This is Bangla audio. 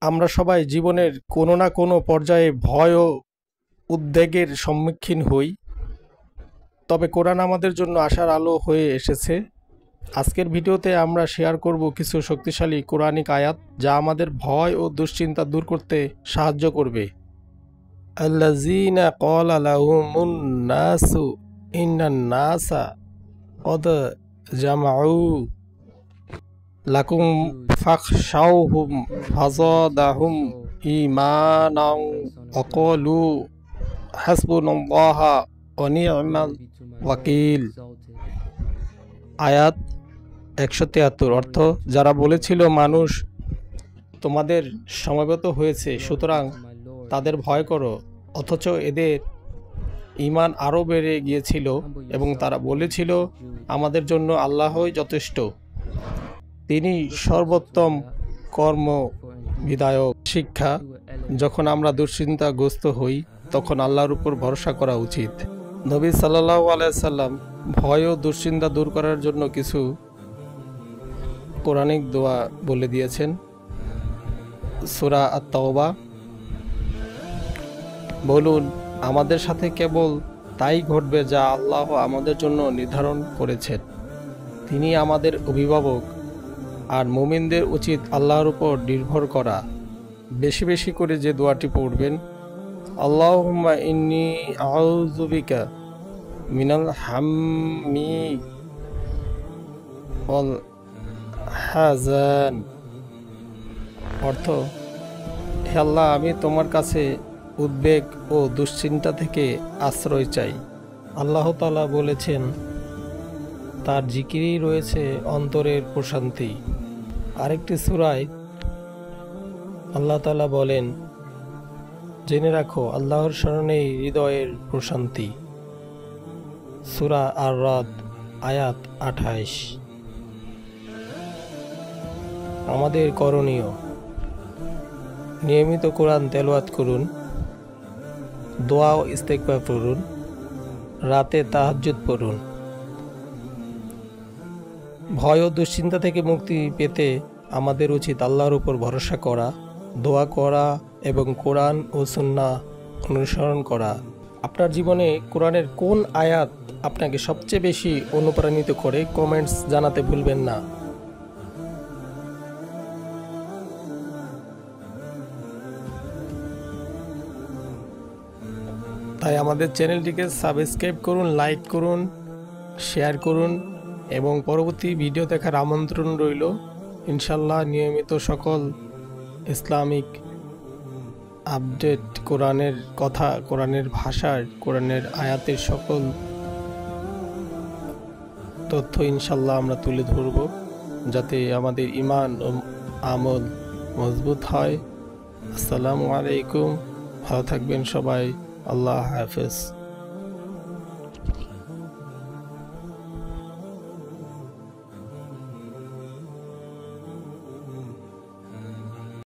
আমরা সবাই জীবনের কোনো না কোনো পর্যায়ে ভয় ও উদ্বেগের সম্মুখীন হই, তবে কোরআন আমাদের জন্য আশার আলো হয়ে এসেছে। আজকের ভিডিওতে আমরা শেয়ার করব কিছু শক্তিশালী কোরআনিক আয়াত যা আমাদের ভয় ও দুশ্চিন্তা দূর করতে সাহায্য করবে। আল্লাযীনা ক্বালা লাহুমুন নাসু ইন্নান নাসা ক্বাদ জামাউ লাকুম ফাখশাউহুম ফাযাদাহুম ঈমানাও ওয়া ক্বালু হাসবুনাল্লাহা ওয়া নি'মাল ওয়াকিল। আয়াত 173 অর্থ, যারা বলেছিল মানুষ তোমাদের সমবেত হয়েছে সুতরাং তাদের ভয় করো, অথচ এদের ঈমান আরও বেড়ে গিয়েছিল এবং তারা বলেছিল আমাদের জন্য আল্লাহই যথেষ্ট, তিনি সর্বোত্তম কর্ম বিধায়ক। শিক্ষা: যখন আমরা দুশ্চিন্তাগ্রস্ত হই তখন আল্লাহর উপর ভরসা করা উচিত। নবী সাল্লাল্লাহু আলাইহি সাল্লাম ভয় ও দুশ্চিন্তা দূর করার জন্য কিছু কোরআনিক দোয়া বলে দিয়েছেন। সূরা আত-তাওবা। বলুন, আমাদের সাথে কেবল তাই ঘটবে যা আল্লাহ আমাদের জন্য নির্ধারণ করেছেন, তিনি আমাদের অভিভাবক, আর মুমিনদের উচিত আল্লাহর উপর নির্ভর করা। বেশি বেশি করে যে দোয়াটি পড়বেন, আল্লাহুম্মা ইন্নী আউযু বিকা মিনাল হাম্মি ওয়াল হাযান। অর্থ, হে আল্লাহ, আমি তোমার কাছে উদ্বেগ ও দুশ্চিন্তা থেকে আশ্রয় চাই। আল্লাহ তাআলা বলেছেন, তার জিকিরেই রয়েছে অন্তরের প্রশান্তি। আরেকটি সূরায় আল্লাহ তাআলা বলেন, জেনে রাখো আল্লাহর শরণেই হৃদয়ের প্রশান্তি। সূরা আর-রাদ আয়াত 28। আমাদের করণীয়: নিয়মিত কোরআন তেলাওয়াত করুন, দোয়া ও ইস্তেগফার পড়ুন, রাতে তাহাজ্জুদ পড়ুন। ভয় ও দুশ্চিন্তা থেকে মুক্তি পেতে আমাদের উচিত আল্লাহর উপর ভরসা করা, দোয়া করা এবং কোরআন ও সুন্নাহ অনুসরণ করা। আপনার জীবনে কোরআনের কোন আয়াত আপনাকে সবচেয়ে বেশি অনুপ্রাণিত করে কমেন্টস জানাতে ভুলবেন না। তাই আমাদের চ্যানেলটিকে সাবস্ক্রাইব করুন, লাইক করুন, শেয়ার করুন এবং পরবর্তী ভিডিও দেখার আমন্ত্রণ রইল। ইনশাল্লাহ নিয়মিত সকল ইসলামিক আপডেট, কোরআনের কথা, কোরআনের ভাষার, কোরআনের আয়াতের সকল তথ্য ইনশাল্লাহ আমরা তুলে ধরব, যাতে আমাদের ঈমান ও আমল মজবুত হয়। আসসালামু আলাইকুম, ভালো থাকবেন সবাই। আল্লাহ হাফেজ।